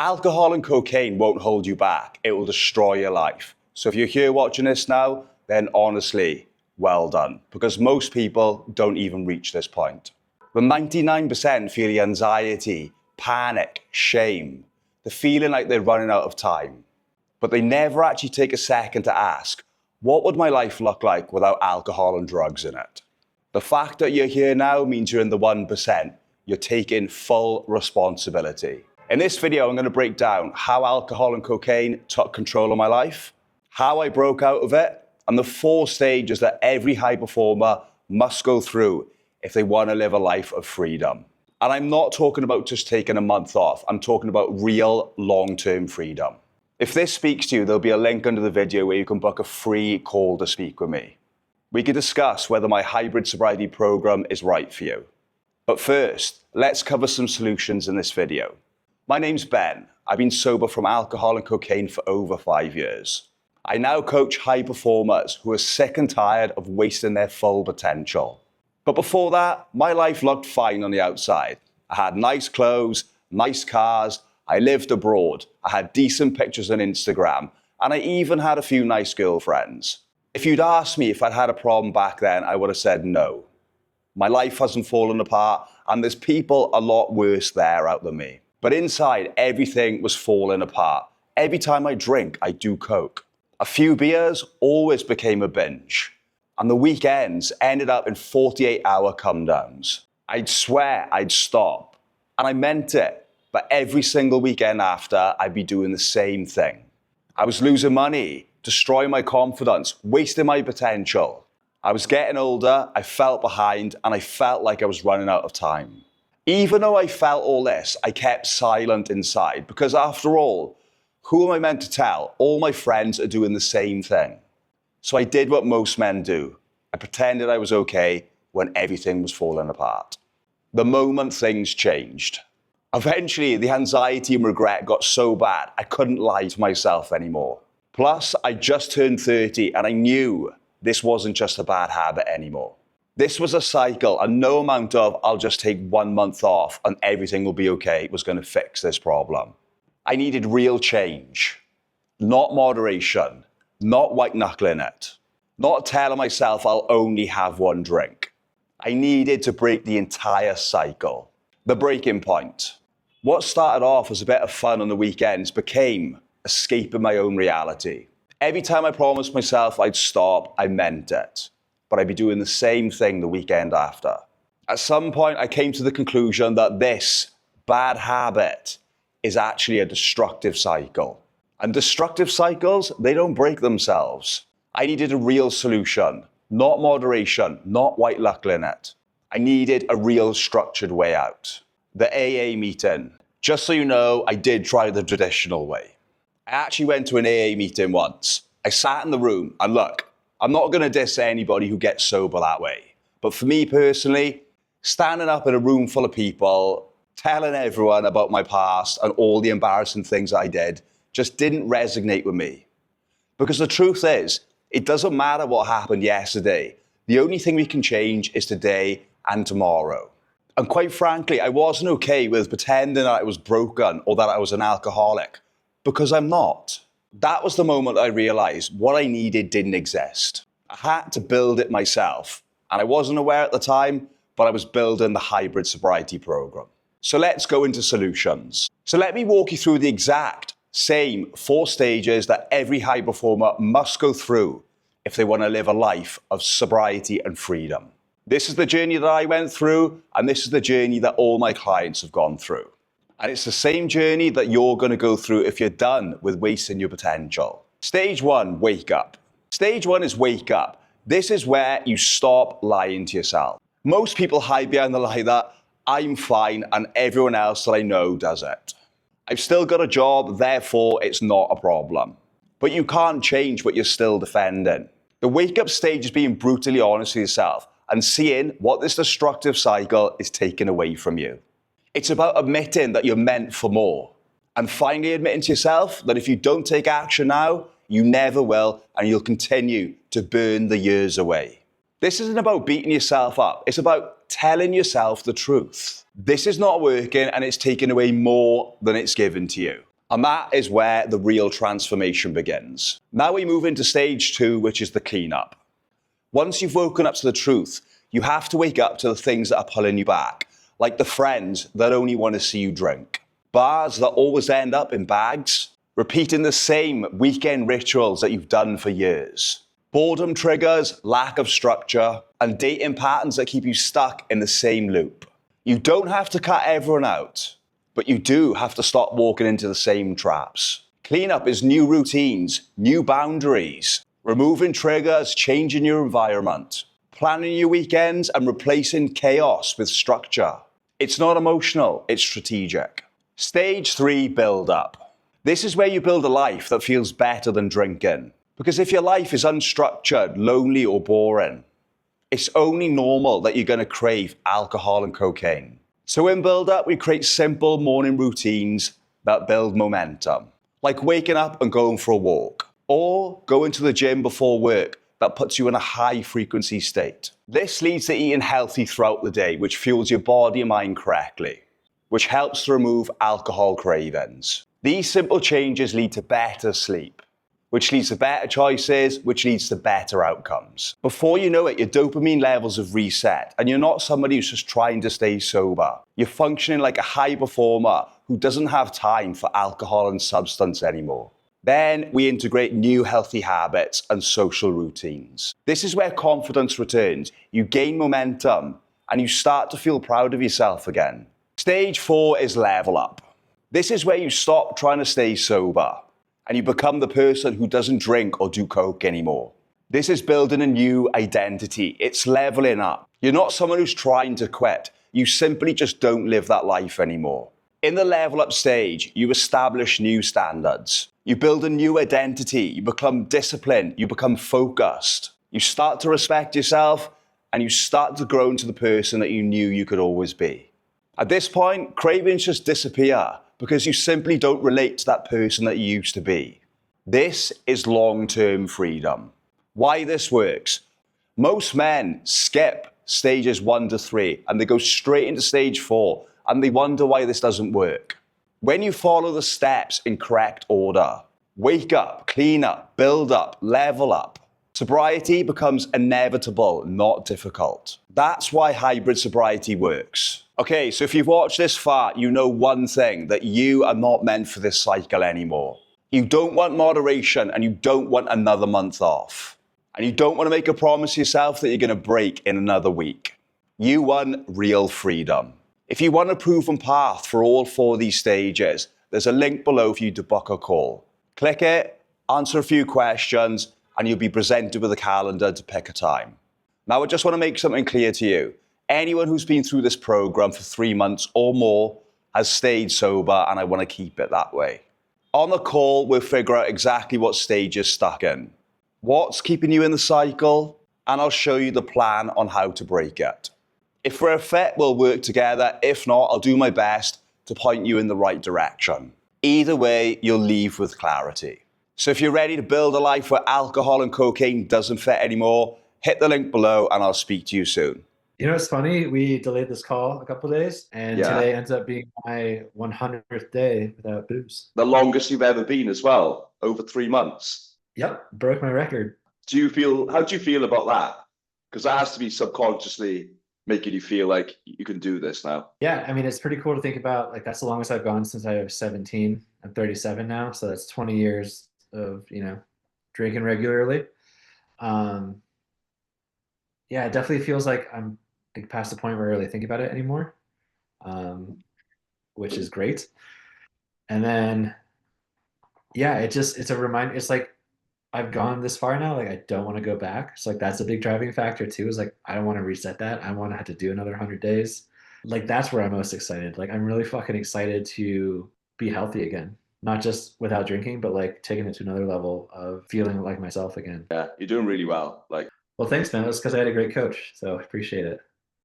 Alcohol and cocaine won't hold you back. It will destroy your life. So if you're here watching this now, then honestly, well done. Because most people don't even reach this point. But 99% feel the anxiety, panic, shame, the feeling like they're running out of time. But they never actually take a second to ask, what would my life look like without alcohol and drugs in it? The fact that you're here now means you're in the 1%. You're taking full responsibility. In this video, I'm going to break down how alcohol and cocaine took control of my life, how I broke out of it, and the 4 stages that every high performer must go through if they want to live a life of freedom. And I'm not talking about just taking a month off. I'm talking about real long-term freedom. If this speaks to you, there'll be a link under the video where you can book a free call to speak with me. We can discuss whether my hybrid sobriety program is right for you. But first, let's cover some solutions in this video. My name's Ben. I've been sober from alcohol and cocaine for over 5 years. I now coach high performers who are sick and tired of wasting their full potential. But before that, my life looked fine on the outside. I had nice clothes, nice cars, I lived abroad, I had decent pictures on Instagram, and I even had a few nice girlfriends. If you'd asked me if I'd had a problem back then, I would have said no. My life hasn't fallen apart, and there's people a lot worse there out than me. But inside, everything was falling apart. Every time I drink, I do coke. A few beers always became a binge. And the weekends ended up in 48-hour come-downs. I'd swear I'd stop. And I meant it. But every single weekend after, I'd be doing the same thing. I was losing money, destroying my confidence, wasting my potential. I was getting older, I felt behind, and I felt like I was running out of time. Even though I felt all this, I kept silent inside because after all, who am I meant to tell? All my friends are doing the same thing. So I did what most men do. I pretended I was okay when everything was falling apart. The moment things changed. Eventually, the anxiety and regret got so bad, I couldn't lie to myself anymore. Plus, I just turned 30 and I knew this wasn't just a bad habit anymore. This was a cycle, and no amount of I'll just take 1 month off and everything will be okay was going to fix this problem. I needed real change, not moderation, not white knuckling it, not telling myself I'll only have 1 drink. I needed to break the entire cycle. The breaking point. What started off as a bit of fun on the weekends became escaping my own reality. Every time I promised myself I'd stop, I meant it. But I'd be doing the same thing the weekend after. At some point, I came to the conclusion that this bad habit is actually a destructive cycle. And destructive cycles, they don't break themselves. I needed a real solution, not moderation, not white knuckling it. I needed a real structured way out. The AA meeting. Just so you know, I did try the traditional way. I actually went to an AA meeting once. I sat in the room and look, I'm not going to diss anybody who gets sober that way. But for me personally, standing up in a room full of people, telling everyone about my past and all the embarrassing things that I did, just didn't resonate with me. Because the truth is, it doesn't matter what happened yesterday. The only thing we can change is today and tomorrow. And quite frankly, I wasn't okay with pretending that I was broken or that I was an alcoholic, because I'm not. That was the moment I realized what I needed didn't exist. I had to build it myself. And I wasn't aware at the time, but I was building the hybrid sobriety program. So let's go into solutions. So let me walk you through the exact same 4 stages that every high performer must go through if they want to live a life of sobriety and freedom. This is the journey that I went through, and this is the journey that all my clients have gone through. And it's the same journey that you're going to go through if you're done with wasting your potential. Stage 1, wake up. Stage 1 is wake up. This is where you stop lying to yourself. Most people hide behind the lie that I'm fine and everyone else that I know does it. I've still got a job, therefore it's not a problem. But you can't change what you're still defending. The wake up stage is being brutally honest with yourself and seeing what this destructive cycle is taking away from you. It's about admitting that you're meant for more and finally admitting to yourself that if you don't take action now, you never will, and you'll continue to burn the years away. This isn't about beating yourself up. It's about telling yourself the truth. This is not working and it's taking away more than it's given to you. And that is where the real transformation begins. Now we move into stage 2, which is the cleanup. Once you've woken up to the truth, you have to wake up to the things that are pulling you back, like the friends that only want to see you drink, bars that always end up in bags, repeating the same weekend rituals that you've done for years, boredom triggers, lack of structure, and dating patterns that keep you stuck in the same loop. You don't have to cut everyone out, but you do have to stop walking into the same traps. Cleanup is new routines, new boundaries, removing triggers, changing your environment, planning your weekends and replacing chaos with structure. It's not emotional, it's strategic. Stage 3, build up. This is where you build a life that feels better than drinking. Because if your life is unstructured, lonely or boring, it's only normal that you're going to crave alcohol and cocaine. So in Build Up, we create simple morning routines that build momentum, like waking up and going for a walk, or going to the gym before work that puts you in a high frequency state. This leads to eating healthy throughout the day, which fuels your body and mind correctly, which helps to remove alcohol cravings. These simple changes lead to better sleep, which leads to better choices, which leads to better outcomes. Before you know it, your dopamine levels have reset, and you're not somebody who's just trying to stay sober. You're functioning like a high performer who doesn't have time for alcohol and substance anymore. Then we integrate new healthy habits and social routines. This is where confidence returns. You gain momentum, and you start to feel proud of yourself again. Stage 4 is level up. This is where you stop trying to stay sober, and you become the person who doesn't drink or do coke anymore. This is building a new identity. It's leveling up. You're not someone who's trying to quit. You simply just don't live that life anymore. In the level up stage, you establish new standards. You build a new identity. You become disciplined. You become focused. You start to respect yourself, and you start to grow into the person that you knew you could always be. At this point, cravings just disappear, because you simply don't relate to that person that you used to be. This is long-term freedom. Why this works? Most men skip stages 1 to 3 and they go straight into stage 4 and they wonder why this doesn't work. When you follow the steps in correct order, wake up, clean up, build up, level up, sobriety becomes inevitable, not difficult. That's why hybrid sobriety works. Okay, so if you've watched this far, you know one thing, that you are not meant for this cycle anymore. You don't want moderation and you don't want another month off. And you don't want to make a promise to yourself that you're going to break in another week. You want real freedom. If you want a proven path for all 4 of these stages, there's a link below for you to book a call. Click it, answer a few questions, and you'll be presented with a calendar to pick a time. Now, I just want to make something clear to you. Anyone who's been through this program for 3 months or more has stayed sober, and I want to keep it that way. On the call, we'll figure out exactly what stage you're stuck in, what's keeping you in the cycle, and I'll show you the plan on how to break it. If we're a fit, we'll work together. If not, I'll do my best to point you in the right direction. Either way, you'll leave with clarity. So if you're ready to build a life where alcohol and cocaine doesn't fit anymore, hit the link below and I'll speak to you soon. You know, it's funny, we delayed this call a couple of days, and today ends up being my 100th day without booze. The longest you've ever been as well, over 3 months. Yep, broke my record. How do you feel about that? Because that has to be subconsciously making you feel like you can do this now. Yeah, I mean, it's pretty cool to think about, like, that's the longest I've gone since I was 17. I'm 37 now, so that's 20 years of, drinking regularly. Yeah, it definitely feels like I'm past the point where I really think about it anymore, which is great. And then, yeah, it's a reminder. It's like, I've gone this far now. Like, I don't want to go back. So, like, that's a big driving factor too, is like, I don't want to reset that. I want to have to do another 100 days. Like, that's where I'm most excited. Like, I'm really fucking excited to be healthy again. Not just without drinking, but like taking it to another level of feeling like myself again. Yeah, you're doing really well. Well, thanks, man. That's because I had a great coach. So I appreciate it.